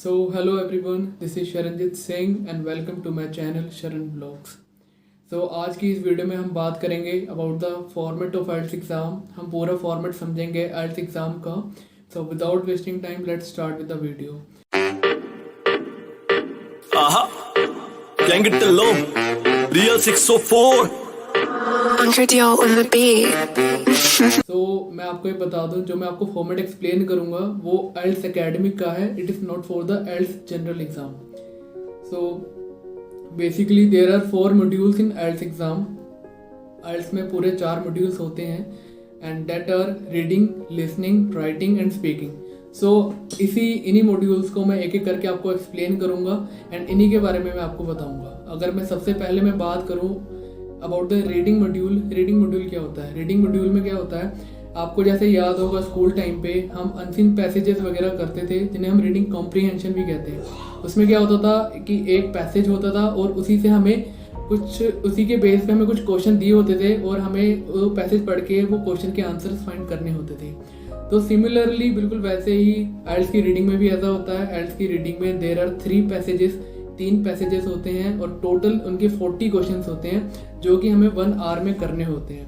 Hello everyone, this is Sharanjit Singh and welcome to my channel Sharan Vlogs. आज की इस video में हम बात करेंगे about the format of IELTS exam. हम पूरा फॉर्मेट समझेंगे आइल्स एग्ज़ाम का. Without wasting time let's start with the video. Gang it alone, real 604. Uncle on the beat. मैं आपको ये बता दूं, जो मैं आपको फॉर्मेट एक्सप्लेन करूंगा वो आइल्स एकेडमिक का है. It is not for the IELTS general exam. Basically there are 4 modules in IELTS exam. IELTS में पूरे 4 मॉड्यूल्स होते हैं and that are reading, listening, writing and speaking. इन्हीं मॉड्यूल्स को मैं एक एक करके आपको एक्सप्लेन करूंगा एंड इन्हीं के बारे में मैं आपको बताऊंगा. अगर मैं सबसे पहले मैं बात करूं about the reading module. Reading module क्या होता है? रीडिंग मॉड्यूल में क्या होता है, आपको जैसे याद होगा स्कूल टाइम पे हम अनसीन पैसेजेस वगैरह करते थे जिन्हें हम रीडिंग कॉम्प्रीहेंशन भी कहते हैं. उसमें क्या होता था कि एक पैसेज होता था और उसी से हमें उसी के बेस पे हमें कुछ क्वेश्चन दिए होते थे और हमें वो पैसेज पढ़ के वो क्वेश्चन के आंसर्स फाइंड करने होते थे. तो सिमिलरली बिल्कुल वैसे ही आइल्स की रीडिंग में भी ऐसा होता है. आइल्स की रीडिंग में देयर आर 3 पैसेजेस होते हैं और टोटल उनके 40 क्वेश्चंस होते हैं जो कि हमें 1 आवर में करने होते हैं.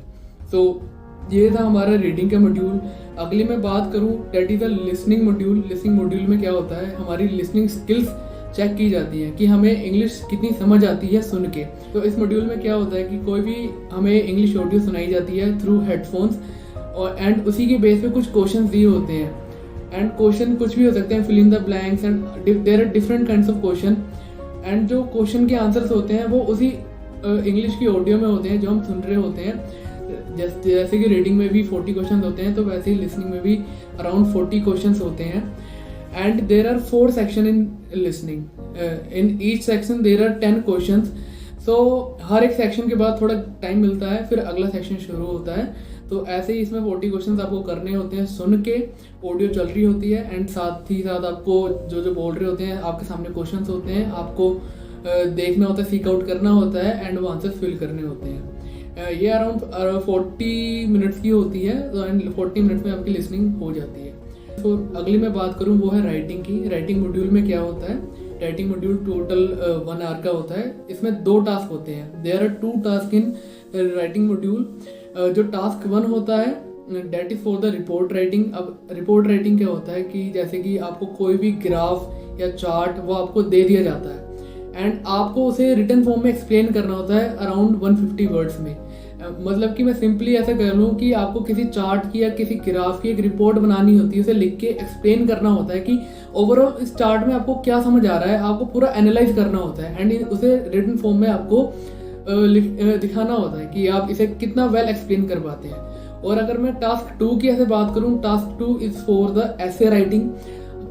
ये था हमारा रीडिंग का मॉड्यूल. अगली मैं बात करूं that is the listening module. Listening module में क्या होता है, हमारी लिसनिंग स्किल्स चेक की जाती है कि हमें इंग्लिश कितनी समझ आती है सुन के. तो इस मॉड्यूल में क्या होता है कि कोई भी हमें इंग्लिश ऑडियो सुनाई जाती है थ्रू हेडफोन्स और एंड उसी के बेस पे कुछ क्वेश्चन दिए होते हैं. एंड क्वेश्चन कुछ भी हो सकते हैं, fill in the blanks and there are different kinds of question. And जो क्वेश्चन के आंसर्स होते हैं वो उसी इंग्लिश की ऑडियो में होते हैं जो हम सुन रहे होते हैं. जैसे कि रीडिंग में भी 40 क्वेश्चन होते हैं तो वैसे ही लिसनिंग में भी अराउंड 40 क्वेश्चन होते हैं. And there are 4 section in listening. In each section there are 10 question. हर एक सेक्शन के बाद थोड़ा टाइम मिलता है, फिर अगला सेक्शन शुरू होता है. तो ऐसे ही इसमें 40 क्वेश्चन आपको करने होते हैं सुन के. ऑडियो चल रही होती है एंड साथ ही साथ आपको जो बोल रहे होते हैं आपके सामने क्वेश्चंस होते हैं, आपको देखना होता है, सीक आउट करना होता है एंड वो आंसर्स फिल करने होते हैं. ये अराउंड 40 मिनट्स की होती है एंड 40 मिनट्स में आपकी लिसनिंग हो जाती है. अगली मैं बात करूँ वो है राइटिंग की. राइटिंग मॉड्यूल में क्या होता है, राइटिंग मॉड्यूल टोटल 1 आवर का होता है. इसमें 2 टास्क होते हैं. There are 2 task in writing module. जो टास्क 1 होता है that is for the report writing. अब रिपोर्ट राइटिंग क्या होता है कि जैसे कि आपको कोई भी ग्राफ या चार्ट वो आपको दे दिया जाता है एंड आपको उसे रिटन फॉर्म में एक्सप्लेन करना होता है अराउंड 150 वर्ड्स में. मतलब कि मैं सिंपली ऐसा कर लूँ कि आपको किसी चार्ट की या किसी ग्राफ की एक रिपोर्ट बनानी होती है, उसे लिख के एक्सप्लेन करना होता है कि ओवरऑल इस चार्ट में आपको क्या समझ आ रहा है. आपको पूरा एनालाइज करना होता है एंड उसे रिटन फॉर्म में आपको दिखाना होता है कि आप इसे कितना वेल एक्सप्लेन कर पाते हैं. और अगर मैं टास्क 2 की ऐसे बात करूं, टास्क 2 इज फॉर द ऐसे राइटिंग.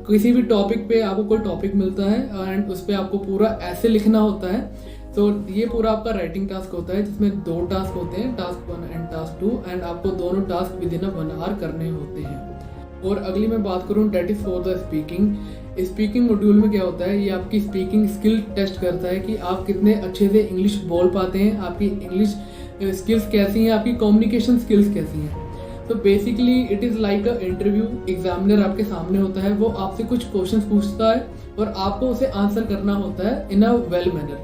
किसी भी टॉपिक पे आपको कोई टॉपिक मिलता है एंड उस पर आपको पूरा ऐसे लिखना होता है. ये पूरा आपका राइटिंग टास्क होता है जिसमें 2 टास्क होते हैं, टास्क 1 एंड टास्क 2 एंड आपको दोनों टास्क विद इन 1 आवर करने होते हैं. और अगली मैं बात करूं that is for the speaking. Speaking module में क्या होता है, ये आपकी स्पीकिंग स्किल टेस्ट करता है कि आप कितने अच्छे से इंग्लिश बोल पाते हैं, आपकी इंग्लिश स्किल्स कैसी हैं, आपकी कम्युनिकेशन स्किल्स कैसी हैं. Basically it is like a interview. Examiner आपके सामने होता है, वो आपसे कुछ क्वेश्चंस पूछता है और आपको उसे आंसर करना होता है इन अ वेल मैनर.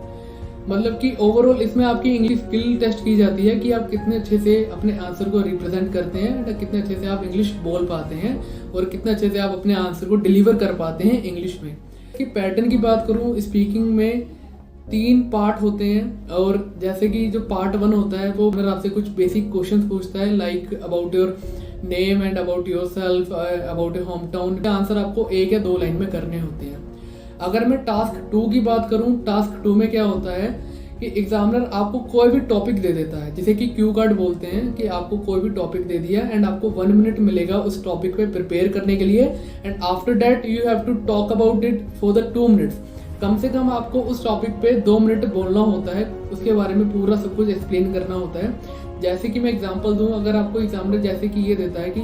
मतलब कि ओवरऑल इसमें आपकी इंग्लिश स्किल टेस्ट की जाती है कि आप कितने अच्छे से अपने आंसर को रिप्रेजेंट करते हैं, कितने अच्छे से आप इंग्लिश बोल पाते हैं और कितने अच्छे से आप अपने आंसर को डिलीवर कर पाते हैं इंग्लिश में. कि पैटर्न की बात करूं, स्पीकिंग में 3 पार्ट होते हैं. और जैसे कि जो पार्ट 1 होता है वो मेरा आपसे कुछ बेसिक क्वेश्चन पूछता है like about your name and about your self, about your home town. Answer आपको 1 या 2 लाइन में करने होते हैं. अगर मैं टास्क 2 की बात करूं, टास्क 2 में क्या होता है कि एग्जामिनर आपको कोई भी टॉपिक दे देता है, जिसे कि क्यू कार्ड बोलते हैं, कि आपको कोई भी टॉपिक दे दिया एंड आपको 1 मिनट मिलेगा उस टॉपिक पे प्रिपेयर करने के लिए and after that you have to talk about it for the 2 minutes. कम से कम आपको उस टॉपिक पे 2 मिनट बोलना होता है, उसके बारे में पूरा सब कुछ एक्सप्लेन करना होता है. जैसे कि मैं एग्जांपल दूं, अगर आपको एग्जामिनर जैसे कि ये देता है कि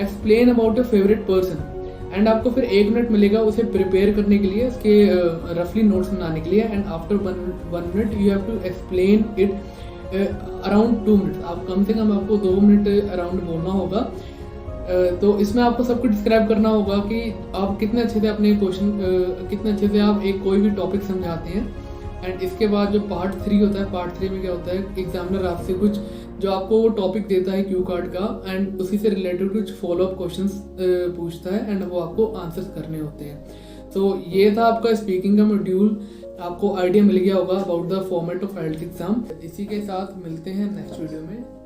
explain about your favourite person and आपको फिर 1 मिनट मिलेगा उसे प्रिपेयर करने के लिए, उसके रफली नोट्स बनाने के लिए and after 1 minute you have to explain it around 2 minutes. आप कम से कम आपको 2 मिनट अराउंड बोलना होगा तो इसमें आपको सब कुछ डिस्क्राइब करना होगा कि आप कितने अच्छे से अपने क्वेश्चन कितने अच्छे से आप एक कोई भी टॉपिक समझाते हैं। एंड इसके बाद जो पार्ट 3 होता है, पार्ट 3 में क्या होता है, एग्जामिनर आपसे कुछ जो आपको वो टॉपिक देता है क्यू कार्ड का, एंड उसी से रिलेटेड कुछ फॉलोअप क्वेश्चंस पूछता है एंड वो आपको आंसर्स करने होते हैं। तो ये था आपका स्पीकिंग का मॉड्यूल। आपको आइडिया मिल गया होगा about the format of IELTS exam. इसी के साथ मिलते हैं नेक्स्ट वीडियो में।